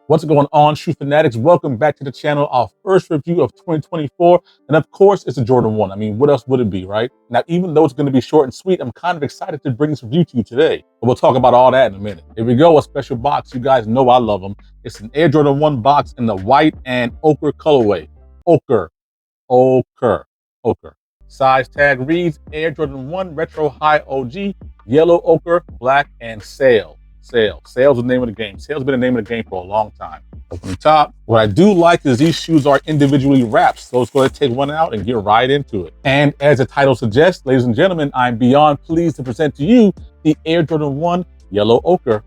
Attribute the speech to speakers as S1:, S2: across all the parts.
S1: What's going on, shoe fanatics? Welcome back to the channel. Our first review of 2024. And of course, it's a Jordan 1. I mean, what else would it be, right? Now, even though it's going to be short and sweet, I'm kind of excited to bring this review to you today. But we'll talk about all that in a minute. Here we go, a special box. You guys know I love them. It's an Air Jordan 1 box in the white and ochre colorway. Ochre. Size tag reads Air Jordan 1 Retro High OG, yellow ochre, black, and sail. Sail's the name of the game. Sail's been the name of the game for a long time. Open the top. What I do like is these shoes are individually wrapped. So let's go ahead and take one out and get right into it. And as the title suggests, ladies and gentlemen, I'm beyond pleased to present to you the Air Jordan 1 Yellow Ochre.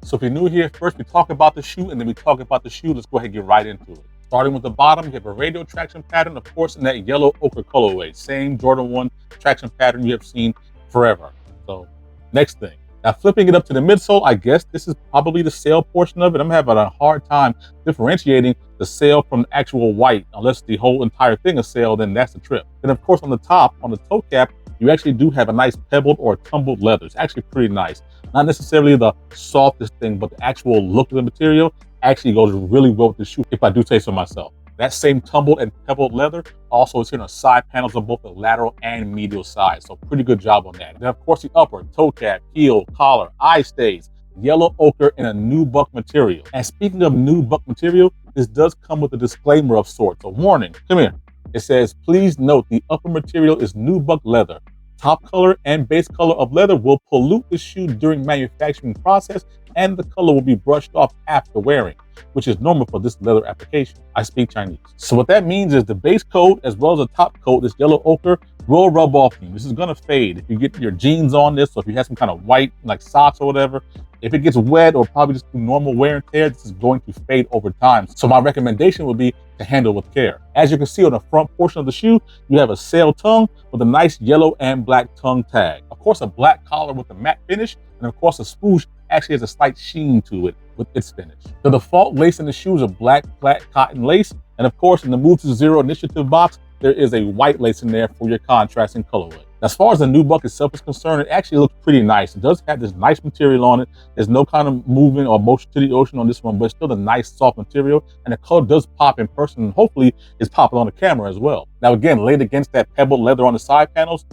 S1: So if you're new here, first we talk about the shoe and then we talk about the shoe. Let's go ahead and get right into it. Starting with the bottom, you have a radial traction pattern, of course, in that yellow ochre colorway. Same Jordan 1 traction pattern you have seen forever. So next thing, now flipping it up to the midsole, I guess this is probably the sail portion of it. I'm having a hard time differentiating the sail from the actual white. Unless the whole entire thing is sail, then that's the trip. Then of course on the top, on the toe cap, you actually do have a nice pebbled or tumbled leather. It's actually pretty nice. Not necessarily the softest thing, but the actual look of the material actually goes really well with the shoe, if I do say so myself. That same tumbled and pebbled leather also is here on the side panels on both the lateral and medial sides. So pretty good job on that. Then of course the upper, toe cap, heel, collar, eye stays, yellow ochre in a nubuck material. And speaking of nubuck material, this does come with a disclaimer of sorts, a warning. Come here. It says, please note the upper material is nubuck leather. Top color and base color of leather will pollute the shoe during manufacturing process and the color will be brushed off after wearing, which is normal for this leather application. I speak Chinese. So what that means is the base coat as well as the top coat, this yellow ochre, will rub off you. This is gonna fade. If you get your jeans on this, or if you have some kind of white, like socks or whatever, if it gets wet or probably just through normal wear and tear, this is going to fade over time. So my recommendation would be to handle with care. As you can see on the front portion of the shoe, you have a sail tongue with a nice yellow and black tongue tag. Of course, a black collar with a matte finish, and of course, a swoosh actually has a slight sheen to it with its finish. The default lace in the shoe is a black flat cotton lace, and of course, in the Move to Zero initiative box, there is a white lace in there for your contrasting colorway. As far as the nubuck itself is concerned, it actually looks pretty nice. It does have this nice material on it. There's no kind of movement or motion to the ocean on this one, but it's still a nice soft material, and the color does pop in person, and hopefully it's popping on the camera as well. Now again, laid against that pebbled leather on the side panels,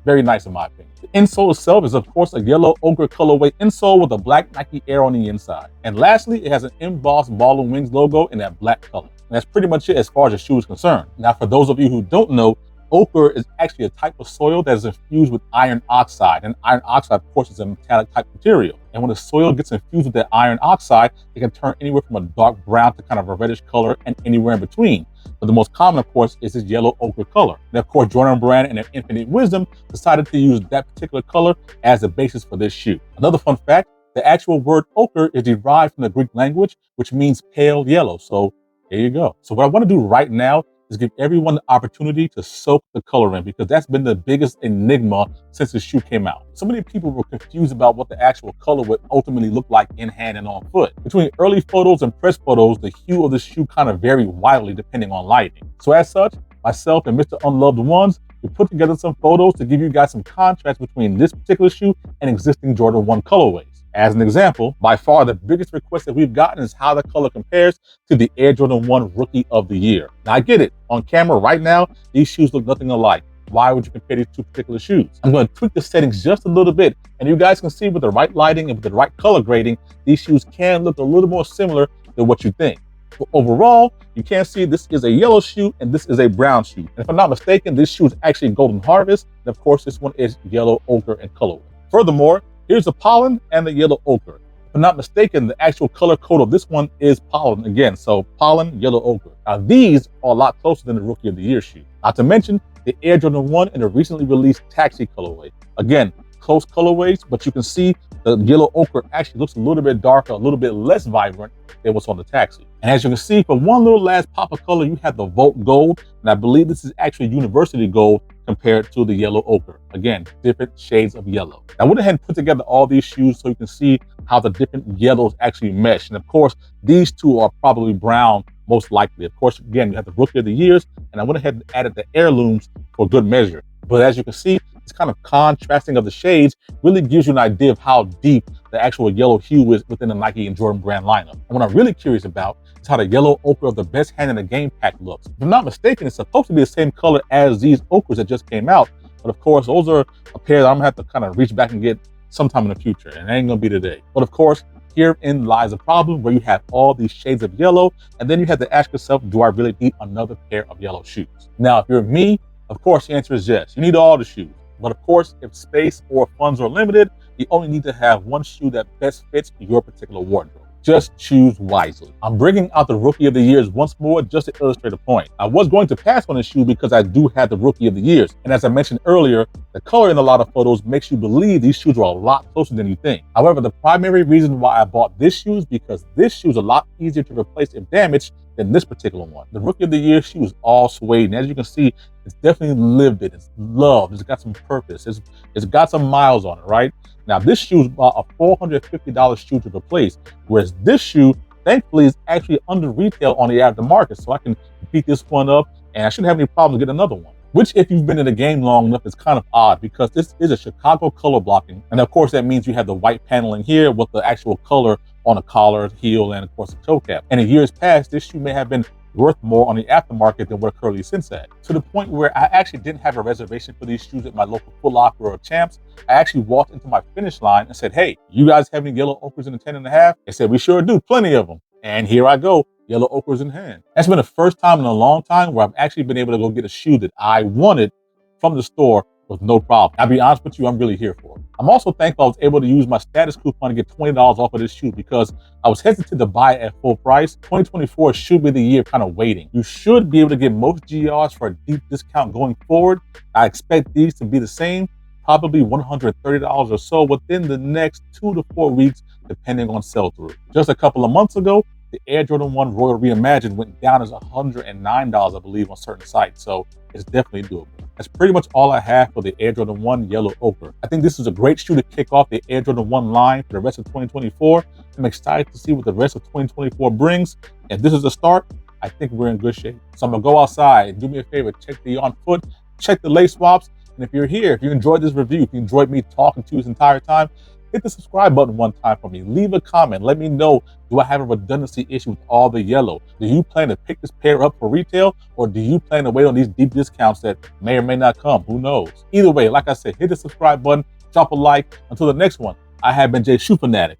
S1: very nice in my opinion. The insole itself is of course a yellow ochre colorway insole with a black Nike Air on the inside. And lastly, it has an embossed ball and wings logo in that black color. And that's pretty much it as far as the shoe is concerned. Now for those of you who don't know, ochre is actually a type of soil that is infused with iron oxide. And iron oxide, of course, is a metallic type material. And when the soil gets infused with that iron oxide, it can turn anywhere from a dark brown to kind of a reddish color and anywhere in between. But the most common, of course, is this yellow ochre color. And of course, Jordan Brand and their infinite wisdom decided to use that particular color as the basis for this shoe. Another fun fact, the actual word ochre is derived from the Greek language, which means pale yellow. So there you go. So what I want to do right now is give everyone the opportunity to soak the color in, because that's been the biggest enigma since the shoe came out. So many people were confused about what the actual color would ultimately look like in hand and on foot. Between early photos and press photos, the hue of the shoe kind of vary wildly depending on lighting. So as such, myself and Mr. Unloved Ones, we put together some photos to give you guys some contrast between this particular shoe and existing Jordan 1 colorways. As an example, by far the biggest request that we've gotten is how the color compares to the Air Jordan 1 Rookie of the Year. Now I get it, on camera right now, these shoes look nothing alike. Why would you compare these two particular shoes? I'm going to tweak the settings just a little bit, and you guys can see with the right lighting and with the right color grading, these shoes can look a little more similar than what you think. But overall, you can see this is a yellow shoe and this is a brown shoe. And if I'm not mistaken, this shoe is actually Golden Harvest, and of course this one is yellow ochre in color. Furthermore, here's the pollen and the yellow ochre. If I'm not mistaken, the actual color code of this one is pollen again. So pollen, yellow ochre. Now these are a lot closer than the Rookie of the Year shoe. Not to mention the Air Jordan 1 and the recently released Taxi colorway. Again, close colorways, but you can see the yellow ochre actually looks a little bit darker, a little bit less vibrant than what's on the Taxi. And as you can see, for one little last pop of color, you have the Volt Gold. And I believe this is actually University Gold compared to the yellow ochre. Again, different shades of yellow. I went ahead and put together all these shoes so you can see how the different yellows actually mesh. And of course, these two are probably brown, most likely. Of course, again, you have the Rookie of the Years, and I went ahead and added the heirlooms for good measure. But as you can see, This kind of contrasting of the shades really gives you an idea of how deep the actual yellow hue is within the Nike and Jordan brand lineup. And what I'm really curious about is how the yellow ochre of the best hand in the game pack looks. If I'm not mistaken, it's supposed to be the same color as these ochres that just came out. But of course, those are a pair that I'm gonna have to kind of reach back and get sometime in the future, and it ain't gonna be today. But of course, herein lies a problem where you have all these shades of yellow, and then you have to ask yourself, do I really need another pair of yellow shoes? Now, if you're me, of course, the answer is yes. You need all the shoes. But of course, if space or funds are limited, you only need to have one shoe that best fits your particular wardrobe. Just choose wisely. I'm bringing out the Rookie of the Years once more just to illustrate a point. I was going to pass on the shoe because I do have the Rookie of the Years. And as I mentioned earlier, the color in a lot of photos makes you believe these shoes are a lot closer than you think. However, the primary reason why I bought this shoe is because this shoe is a lot easier to replace if damaged than this particular one. The Rookie of the Year shoe is all suede, and as you can see, it's definitely lived it, it's loved, it's got some purpose, it's got some miles on it, right? Now this shoe is about a $450 shoe to replace, whereas this shoe, thankfully, is actually under retail on the aftermarket, so I can beat this one up, and I shouldn't have any problems getting another one. Which, if you've been in the game long enough, is kind of odd because this is a Chicago color blocking, and of course that means you have the white paneling here with the actual color on the collar, heel, and of course the toe cap. And in years past, this shoe may have been worth more on the aftermarket than what it currently sits at. To the point where I actually didn't have a reservation for these shoes at my local Foot Locker or Champs. I actually walked into my finish line and said, hey, you guys have any yellow ochres in the 10.5? They said, we sure do, plenty of them. And here I go, yellow ochres in hand. That's been the first time in a long time where I've actually been able to go get a shoe that I wanted from the store with no problem. I'll be honest with you, I'm really here for it. I'm also thankful I was able to use my status coupon to get $20 off of this shoe because I was hesitant to buy it at full price. 2024 should be the year kind of waiting. You should be able to get most GRs for a deep discount going forward. I expect these to be the same, probably $130 or so within the next 2 to 4 weeks, depending on sell-through. Just a couple of months ago, the Air Jordan 1 Royal Reimagined went down as $109, I believe, on certain sites, so it's definitely doable. That's pretty much all I have for the Air Jordan 1 Yellow Ochre. I think this is a great shoe to kick off the Air Jordan 1 line for the rest of 2024. I'm excited to see what the rest of 2024 brings. If this is a start, I think we're in good shape. So I'm gonna go outside and do me a favor, check the on foot, check the lace swaps, and if you're here, if you enjoyed this review, if you enjoyed me talking to you this entire time, hit the subscribe button one time for me. Leave a comment. Let me know, do I have a redundancy issue with all the yellow? Do you plan to pick this pair up for retail, or do you plan to wait on these deep discounts that may or may not come? Who knows? Either way, like I said, hit the subscribe button, drop a like. Until the next one, I have been Jay Shoe Fanatic,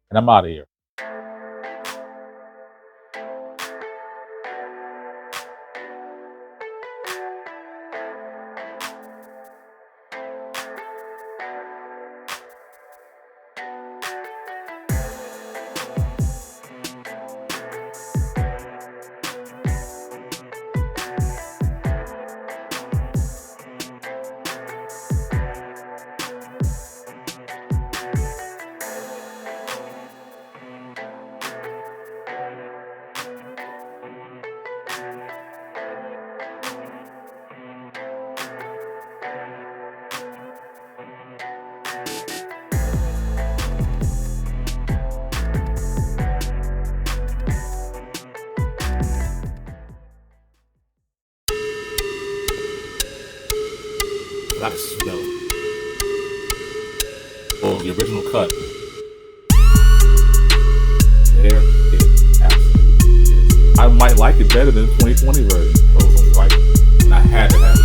S1: and I'm out of here. That's yellow. Oh, the original cut. There it absolutely is. I might like it better than the 2020 version. And I had to have it.